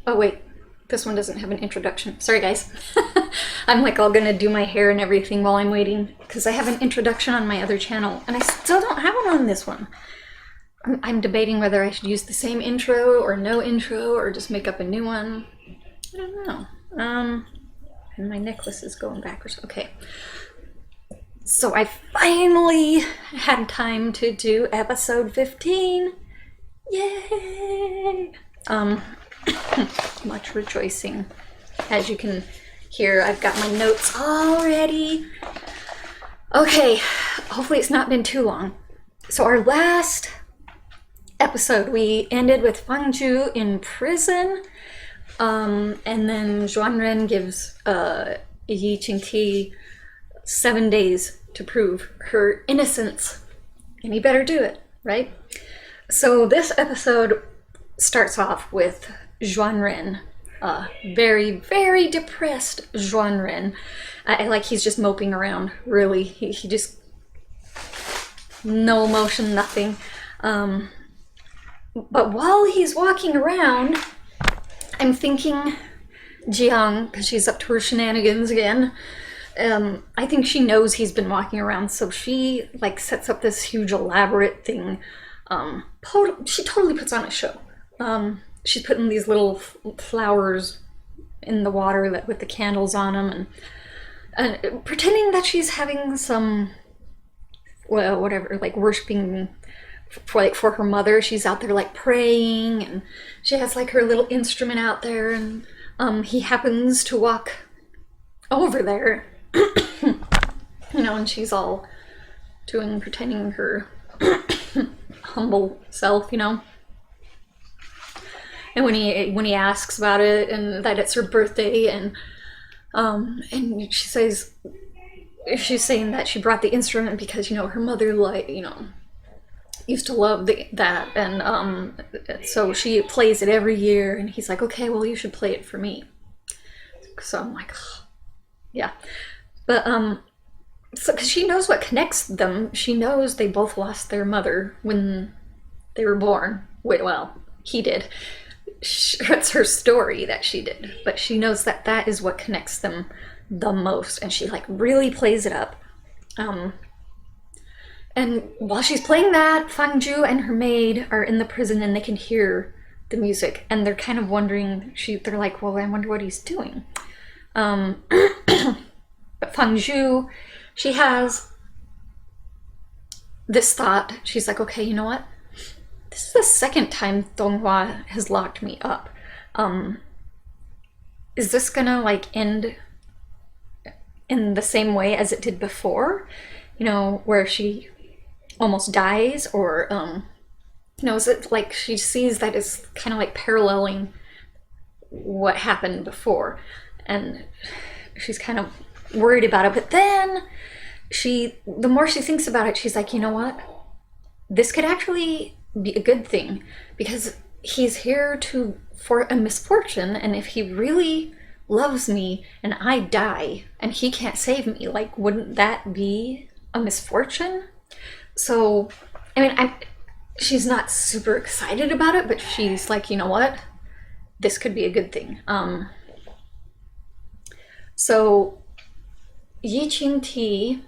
Oh wait, this one doesn't have an introduction. Sorry guys. I'm like all gonna do my hair and everything while I'm waiting because I have an introduction on my other channel and I still don't have one on this one. I'm debating whether I should use the same intro or no intro or just make up a new one. I don't know. And my necklace is going backwards. Okay. So I finally had time to do episode 15. Yay! Much rejoicing. As you can hear, I've got my notes all ready. Okay, hopefully it's not been too long. So our last episode, we ended with Fangju in prison, and then Zhuanren gives Yi Qingti 7 days to prove her innocence, and he better do it, right? So this episode starts off with Zhuanren, very, very depressed Zhuanren. Like he's just moping around, really. He just, no emotion, nothing. But while he's walking around, I'm thinking Jiang, because she's up to her shenanigans again, I think she knows he's been walking around, so she like sets up this huge elaborate thing. She totally puts on a show. She's putting these little flowers in the water that with the candles on them, and pretending that she's having some, well, whatever, like worshiping for her mother. She's out there like praying, and she has like her little instrument out there, and he happens to walk over there, you know, and she's all pretending her humble self, you know. And when he asks about it and that it's her birthday, and she says, she's saying that she brought the instrument because, you know, her mother, like, you know, used to love that, and so she plays it every year, and he's like, okay, well, you should play it for me. So I'm like, oh, yeah. But so because she knows what connects them. She knows they both lost their mother when they were born. Well, he did. It's her story that she did, but she knows that that is what connects them the most, and she like really plays it up. And while she's playing that, Fangju and her maid are in the prison, and they can hear the music, and they're kind of wondering, they're like, well, I wonder what he's doing. But Fangju, she has this thought. She's like, okay, you know what? This is the second time Donghua has locked me up. Is this gonna like end in the same way as it did before? You know, where she almost dies, or you know, is it like she sees that it's kind of like paralleling what happened before, and she's kind of worried about it. But then the more she thinks about it, she's like, you know what? This could actually be a good thing, because he's here for a misfortune, and if he really loves me and I die and he can't save me, like, wouldn't that be a misfortune? So, I mean, she's not super excited about it, but she's like, you know what? This could be a good thing. So, Yi Qingti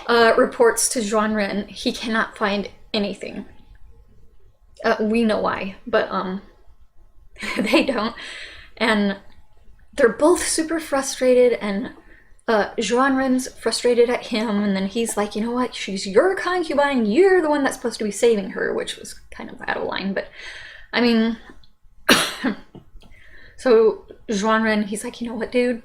reports to Zhuanren he cannot find anything. We know why, but they don't. And they're both super frustrated, and Zhuanren's frustrated at him, and then he's like, you know what, she's your concubine, you're the one that's supposed to be saving her, which was kind of out of line, but I mean, so Zhuanren, he's like, you know what, dude?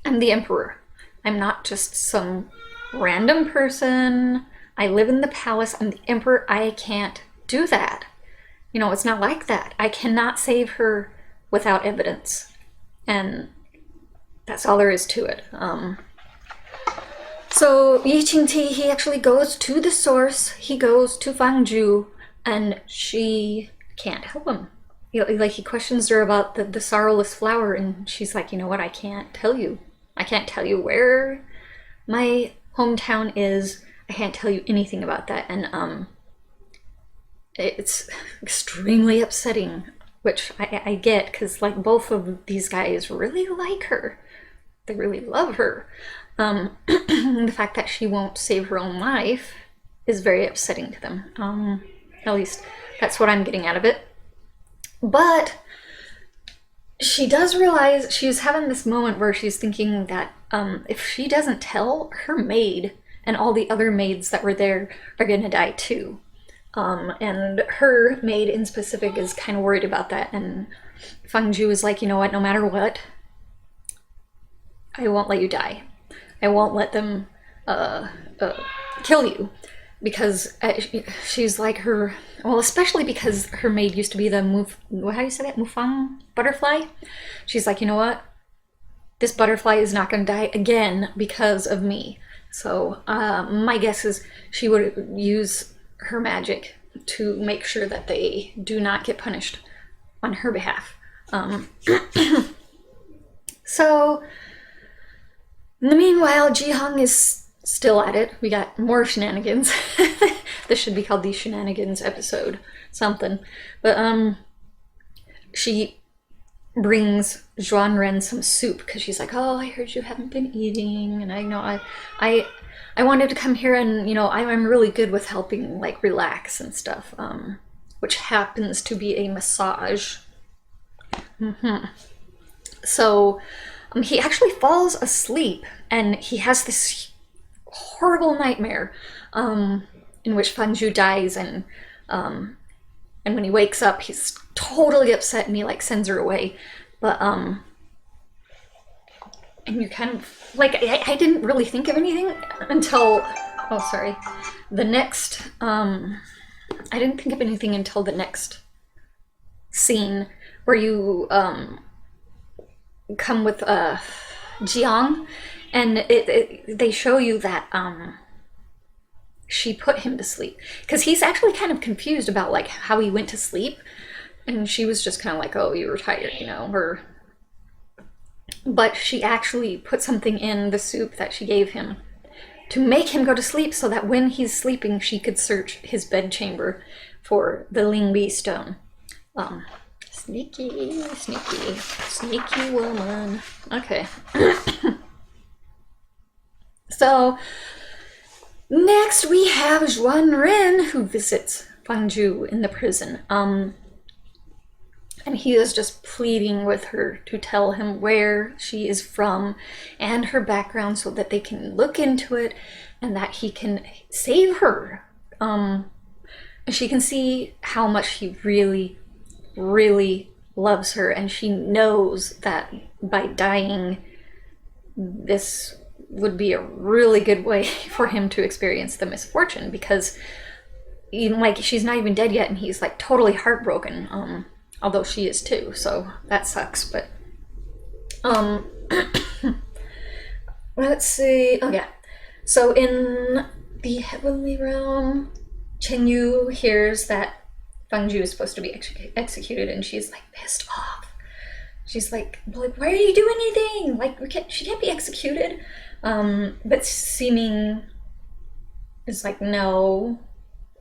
I'm the emperor. I'm not just some random person. I live in the palace. I'm the emperor. I can't do that. You know, it's not like that. I cannot save her without evidence. And that's all there is to it. So Yi Qingti, he actually goes to the source. He goes to Fangju, and she can't help him. Like, he questions her about the sorrowless flower, and she's like, you know what, I can't tell you. I can't tell you where my hometown is. I can't tell you anything about that. And it's extremely upsetting, which I get, because like both of these guys really like her. They really love her. The fact that she won't save her own life is very upsetting to them. At least that's what I'm getting out of it. But she does realize, she's having this moment where she's thinking that if she doesn't tell, her maid and all the other maids that were there are gonna die too. And her maid in specific is kind of worried about that, and Fangju is like, you know what, no matter what, I won't let you die. I won't let them kill you, because she's like her, well, especially because her maid used to be the how do you say that, Mufang butterfly. She's like, you know what, this butterfly is not going to die again because of me. So my guess is she would use her magic to make sure that they do not get punished on her behalf. So in the meanwhile, Ji-hung is still at it. We got more shenanigans. This should be called the shenanigans episode, something. But she brings Juanren some soup because she's like, oh, I heard you haven't been eating, and I know I wanted to come here, and you know, I'm really good with helping like relax and stuff, which happens to be a massage. So he actually falls asleep, and he has this horrible nightmare in which Fangju dies, and when he wakes up, he's totally upset, and he like sends her away. But and you kind of like, I didn't really think of anything until, oh sorry, the next I didn't think of anything until the next scene where you come with Jiang, and they show you that she put him to sleep, because he's actually kind of confused about like how he went to sleep, and she was just kind of like, oh, you were tired, you know, or but she actually put something in the soup that she gave him to make him go to sleep, so that when he's sleeping she could search his bedchamber for the Lingbi stone. Sneaky woman. Okay. So next we have Juanren, who visits Fangju in the prison. And he is just pleading with her to tell him where she is from and her background, so that they can look into it and that he can save her. And she can see how much he really, really loves her, and she knows that by dying, this would be a really good way for him to experience the misfortune, because even like, she's not even dead yet, and he's like totally heartbroken. Although she is too, so that sucks. But let's see. Oh yeah. So in the heavenly realm, Chen Yu hears that Fangju is supposed to be executed, and she's like pissed off. She's like, why are you doing anything? Like, she can't be executed. But Seeming is like, no,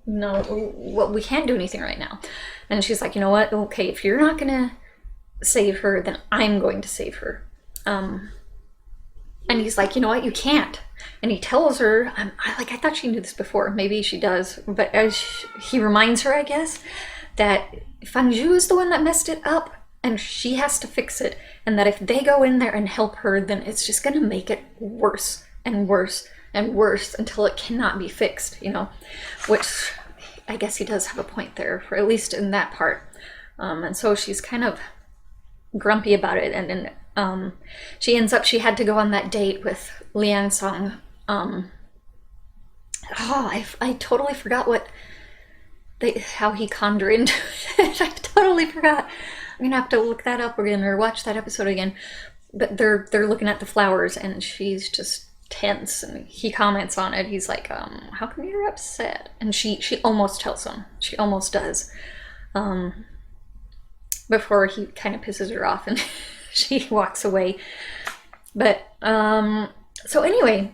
well, we can't do anything right now. And she's like, you know what? Okay, if you're not gonna save her, then I'm going to save her. And he's like, you know what? You can't. And he tells her, I thought she knew this before. Maybe she does. But as he reminds her, I guess, that Fangju is the one that messed it up, and she has to fix it. And that if they go in there and help her, then it's just gonna make it worse and worse and worse until it cannot be fixed, you know? Which I guess he does have a point there, for at least in that part. And so she's kind of grumpy about it, and then she had to go on that date with Liang Song. I totally forgot how he conned her into it. I totally forgot. I'm gonna have to look that up again, or watch that episode again. But they're looking at the flowers, and she's just tense, and he comments on it. He's like, how come you're upset? And she almost tells him. She almost does. Before he kind of pisses her off, and she walks away. But so anyway,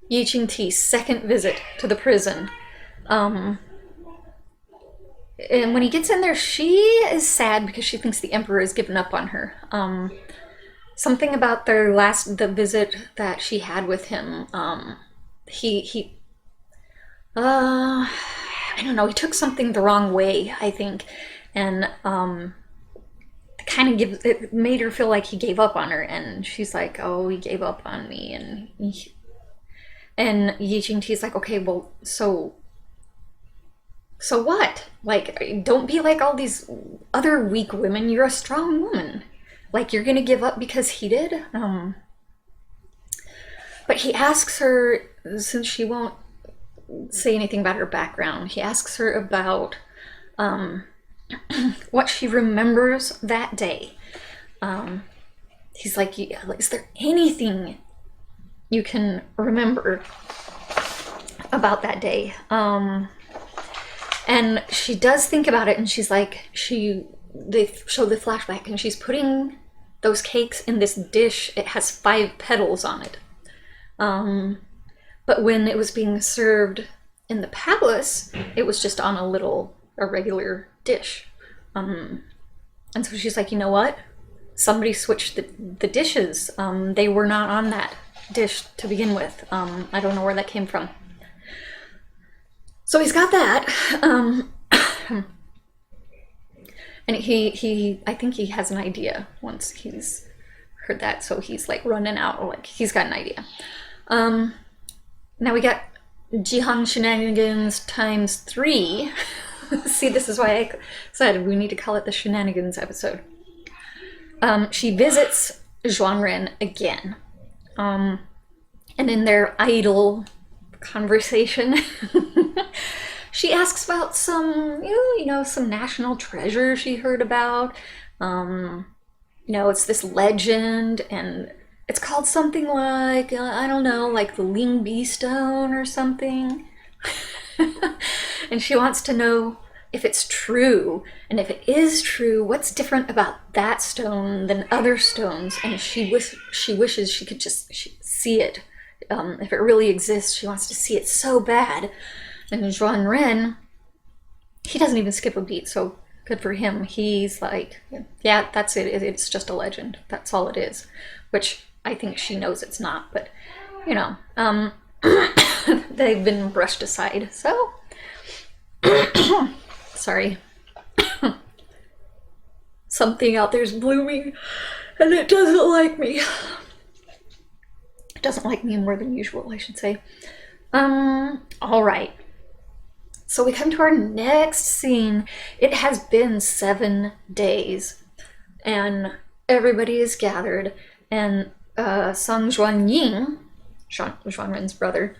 Yi Qingti's second visit to the prison. And when he gets in there, she is sad because she thinks the emperor has given up on her. Something about the visit that she had with him, I don't know, he took something the wrong way, I think, and it made her feel like he gave up on her, and she's like, oh, he gave up on me, and Yi Jingti's like, okay, well, so what? Like, don't be like all these other weak women, you're a strong woman. Like, you're gonna give up because he did? But he asks her, since she won't say anything about her background, he asks her about what she remembers that day. He's like, is there anything you can remember about that day? And she does think about it, and she's like, they show the flashback, and she's putting those cakes in this dish. It has 5 petals on it. But when it was being served in the palace, it was just on a regular dish. And so she's like, you know what? Somebody switched the dishes. They were not on that dish to begin with. I don't know where that came from. So he's got that. And I think he has an idea once he's heard that. So he's like running out, like he's got an idea. Now we got Jihang shenanigans times 3. See, this is why I said we need to call it the shenanigans episode. She visits Zhuangren again. And in their idle conversation, she asks about some national treasure she heard about. It's this legend, and it's called something like, I don't know, like the Ling Bi stone or something. And she wants to know if it's true, and if it is true, what's different about that stone than other stones. And she wishes she could just see it. If it really exists, she wants to see it so bad. And Zhuangren, he doesn't even skip a beat, so good for him. He's like, yeah, that's it. It's just a legend. That's all it is. Which I think she knows it's not, but, they've been brushed aside, so... Sorry. Something out there's blooming, and it doesn't like me. It doesn't like me more than usual, I should say. All right. So we come to our next scene. It has been 7 days, and everybody is gathered, and Sang Ying, Zhuangren's brother,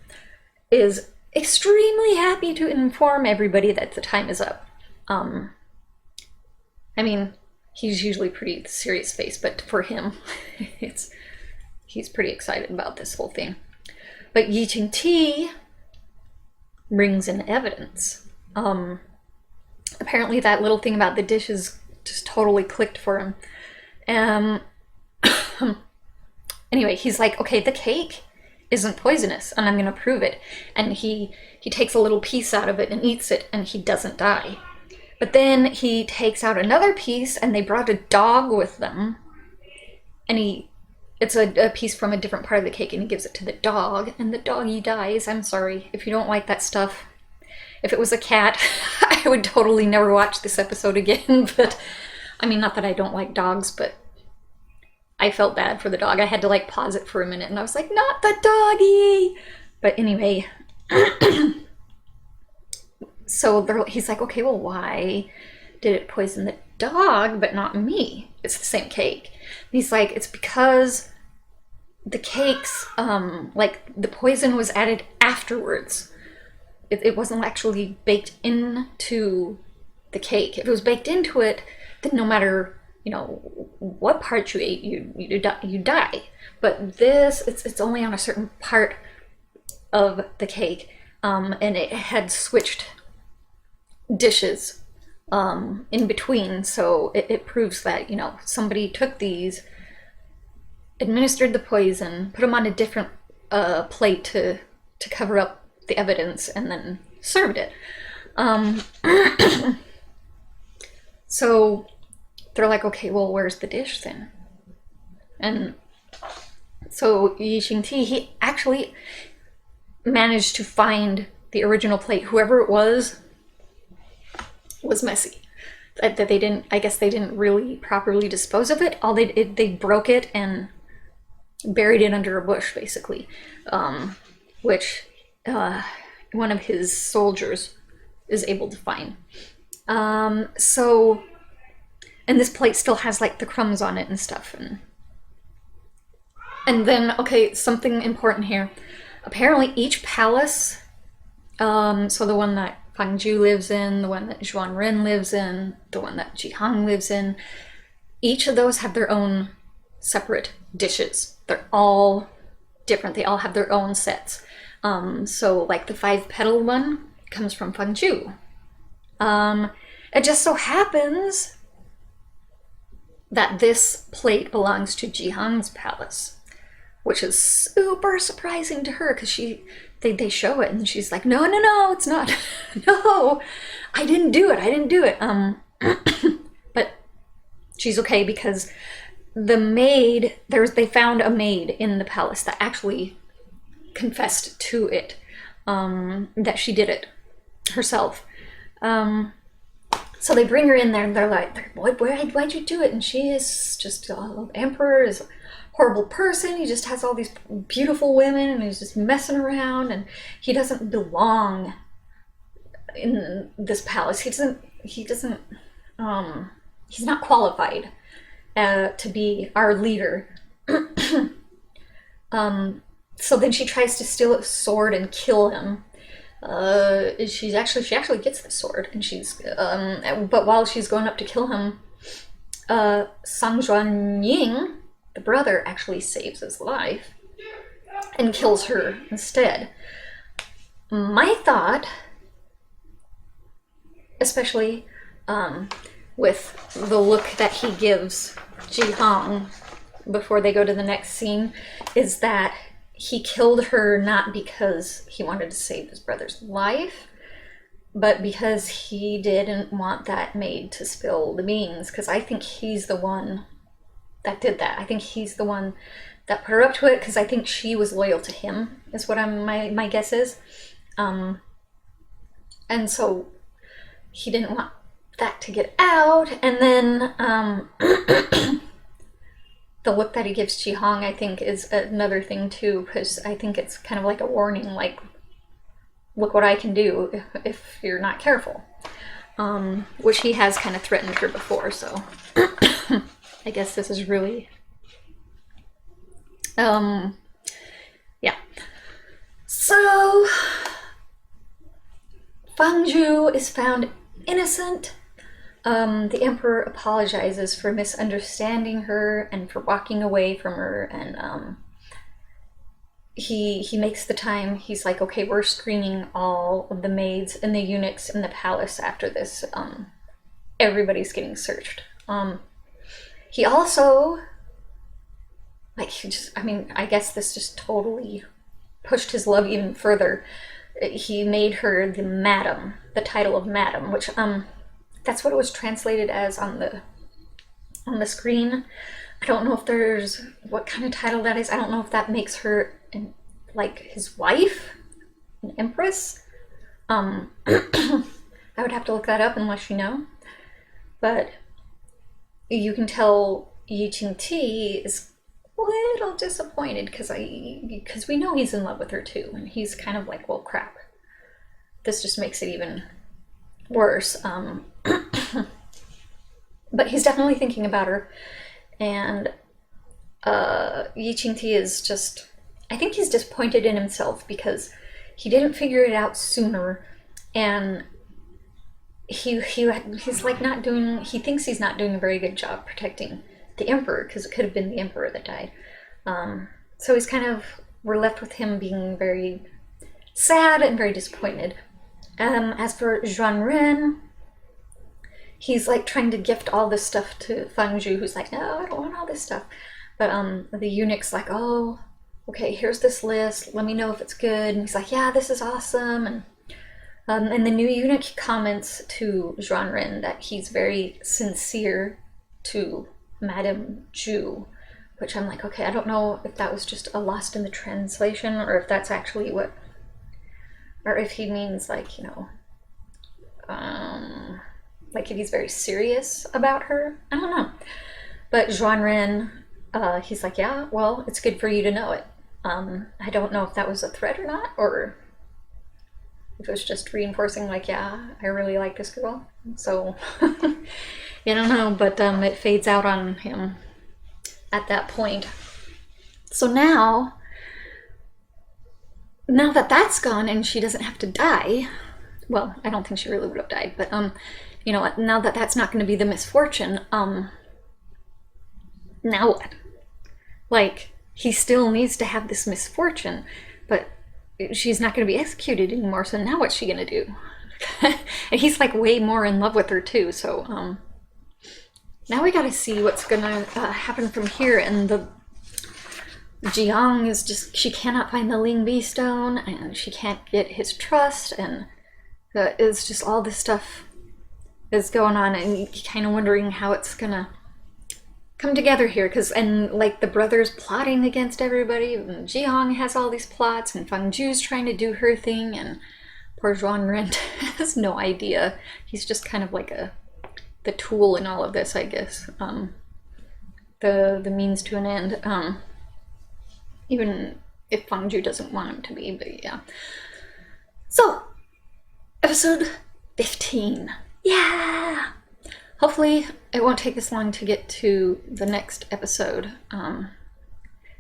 is extremely happy to inform everybody that the time is up. I mean, he's usually pretty serious face, but for him, he's pretty excited about this whole thing. But Yi Jingti brings in evidence. Apparently that little thing about the dishes just totally clicked for him. Anyway, he's like, okay, the cake isn't poisonous, and I'm gonna prove it. And he takes a little piece out of it and eats it, and he doesn't die. But then he takes out another piece, and they brought a dog with them, and it's a piece from a different part of the cake, and he gives it to the dog, and the doggy dies. I'm sorry if you don't like that stuff. If it was a cat, I would totally never watch this episode again. But I mean, not that I don't like dogs, but I felt bad for the dog. I had to like pause it for a minute, and I was like, not the doggy. But anyway, so he's like, okay, well, why did it poison the dog but not me? It's the same cake. And he's like, it's because the cakes, like the poison was added afterwards. It wasn't actually baked into the cake. If it was baked into it, then no matter what part you ate, you die. But this, it's only on a certain part of the cake, and it had switched dishes in between, so it proves that somebody took these, administered the poison, put them on a different plate to cover up the evidence, and then served it. So they're like, okay, well, where's the dish then? And so Yi Qingti, he actually managed to find the original plate. Whoever it was messy. That they didn't, I guess they didn't really properly dispose of it. All they broke it and buried it under a bush, basically, which one of his soldiers is able to find. So, and this plate still has like the crumbs on it and stuff, and then, okay, something important here. Apparently each palace, so the one that Fangju lives in, the one that Zhuanren lives in, the one that Jihang lives in, each of those have their own separate dishes. They're all different. They all have their own sets. So like the 5-petal one comes from Fangju. It just so happens that this plate belongs to Jihang's palace, which is super surprising to her, because they show it and she's like, no, it's not. No, I didn't do it. But she's okay, because the maid, they found a maid in the palace that actually confessed to it, that she did it herself. So they bring her in there and they're like, why'd you do it? And she is just, the emperor is a horrible person. He just has all these beautiful women and he's just messing around, and he doesn't belong in this palace. He's not qualified to be our leader. So then she tries to steal a sword and kill him. She actually gets the sword, and but while she's going up to kill him, Sang Ying, the brother, actually saves his life and kills her instead. My thought, especially with the look that he gives Jihang before they go to the next scene, is that he killed her not because he wanted to save his brother's life, but because he didn't want that maid to spill the beans, because I think he's the one that did that. I think he's the one that put her up to it, because I think she was loyal to him, is what my guess is. And so he didn't want that to get out. And then the look that he gives Jihang, I think, is another thing too, because I think it's kind of like a warning, like, look what I can do if you're not careful. Which he has kind of threatened her before, so I guess this is really, yeah. So Fangju is found innocent. The emperor apologizes for misunderstanding her and for walking away from her, and he makes the time. He's like, okay, we're screening all of the maids and the eunuchs in the palace after this. Everybody's getting searched. He also, like, I guess this just totally pushed his love even further. He made her the madam, the title of madam, which that's what it was translated as on the screen. I don't know if there's what kind of title that is. I don't know if that makes her like his wife, an empress. I would have to look that up unless you know. But you can tell Yi Qingti is a little disappointed because we know he's in love with her too, and he's kind of like, well, crap. This just makes it even worse. But he's definitely thinking about her, and Yi Qingti is just, I think he's disappointed in himself because he didn't figure it out sooner, and he's like not doing, he thinks he's not doing a very good job protecting the emperor, because it could have been the emperor that died. So he's kind of, we're left with him being very sad and very disappointed. As for Zhuanren, he's like trying to gift all this stuff to Fangju, who's like, no, I don't want all this stuff. But the eunuch's like, oh, okay, here's this list, let me know if it's good. And he's like, yeah, this is awesome. And And the new eunuch comments to Zhuanren that he's very sincere to Madame Zhu, which I'm like, okay, I don't know if that was just a lost in the translation or if that's actually what, or if he means like, you know, like if he's very serious about her. I don't know. But Zhuanren, he's like, yeah, well, it's good for you to know it. I don't know if that was a threat or not, or if it was just reinforcing like, yeah, I really like this girl. So, I don't know, but it fades out on him at that point. So now that that's gone and she doesn't have to die, well, I don't think she really would have died, but you know what, now that that's not going to be the misfortune, now what? Like, he still needs to have this misfortune, but she's not going to be executed anymore, so now what's she going to do? And he's like way more in love with her too, so now we gotta see what's gonna happen from here. And the Jiang is just, she cannot find the Ling Bi stone, and she can't get his trust, and it's just all this stuff is going on, and you're kind of wondering how it's gonna come together here, and like the brothers plotting against everybody, and Jiang has all these plots, and Fang Ju's trying to do her thing, and poor Zhuanren has no idea. He's just kind of like the tool in all of this, I guess. The means to an end. Even if Fang Ju doesn't want him to be, but yeah. So, episode 15. Yeah! Hopefully it won't take us long to get to the next episode.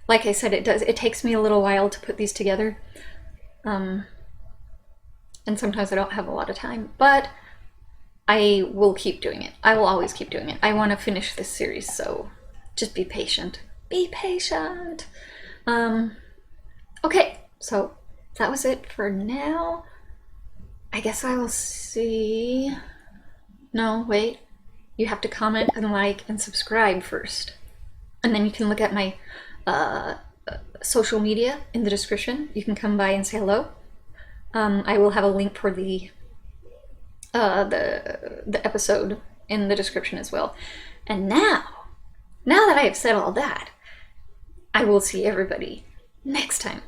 Like I said, it takes me a little while to put these together. And sometimes I don't have a lot of time, but I will keep doing it. I will always keep doing it. I want to finish this series, so just be patient. Be patient! Okay, so that was it for now. I guess I will see... No, wait. You have to comment and like and subscribe first. And then you can look at my social media in the description. You can come by and say hello. I will have a link for the episode in the description as well. And now that I have said all that, I will see everybody next time.